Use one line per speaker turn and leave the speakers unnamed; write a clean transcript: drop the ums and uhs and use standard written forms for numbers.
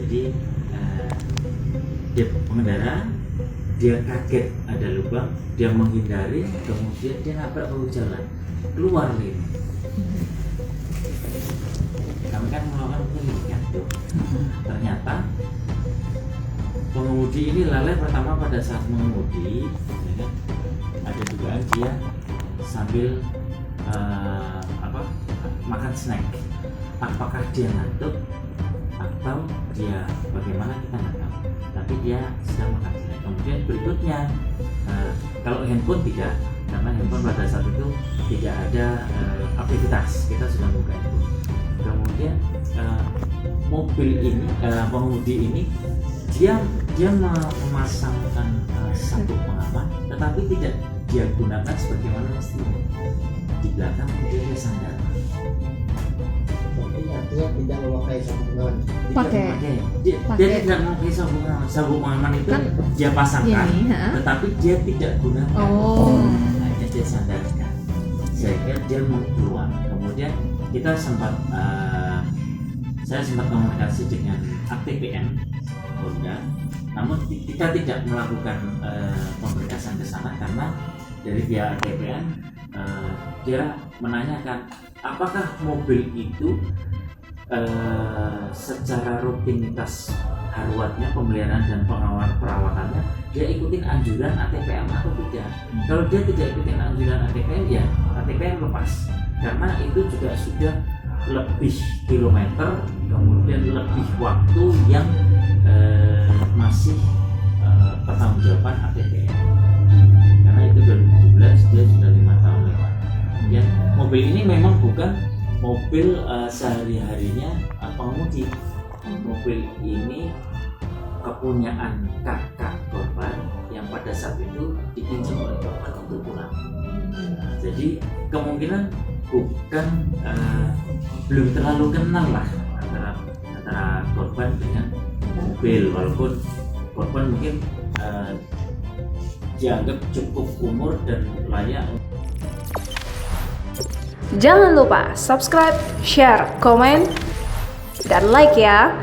Jadi dia pengendara, dia kaget ada lubang, dia menghindari, kemudian dia nabrak bahu jalan, keluar ini. Kami kan melakukan penyelidikan tuh. Ternyata pengemudi ini lalai pertama pada saat mengemudi, ya kan? Ada dugaan dia sambil makan snack. Apakah dia ngantuk atau dia bagaimana kita nggak tahu. Tapi dia sedang makan snack. Kemudian berikutnya, kalau handphone tidak, karena handphone pada saat itu tidak ada aktivitas, kita sudah buka handphone. Kemudian mobil ini, pengemudi ini dia memasangkan sabuk pengaman, tetapi tidak dia gunakan sebagaimana mestinya. Di belakang dia sandar.
Artinya tidak memakai sabuk pengaman.
Dia tidak memakai sabuk pengaman. Sabuk pengaman itu kan dia pasangkan, tetapi dia tidak gunakan. Hanya dia sandarkan. Sehingga dia mau keluar. Kemudian kita saya sempat komunikasi dengan ATPN Honda, namun kita tidak melakukan pemberkasan ke sana karena dari pihak ATPN dia menanyakan apakah mobil itu secara rutinitas haruatnya, pemeliharaan dan perawatannya dia ikutin anjuran ATPM atau tidak. Kalau dia tidak ikutin anjuran ATPM, ya ATPM lepas, karena itu juga sudah lebih kilometer, kemudian lebih waktu yang masih pertanggungjawaban ATPM, karena itu 2017 dia sudah 5 tahun lewat. Ya, mobil ini memang bukan mobil sehari-harinya pengemudi. Mobil ini kepunyaan kakak korban yang pada saat itu dipinjam oleh korban untuk pulang. Jadi kemungkinan bukan belum terlalu kenal lah antara korban dengan mobil, walaupun korban mungkin dianggap cukup umur dan layak.
Jangan lupa subscribe, share, komen, dan like ya.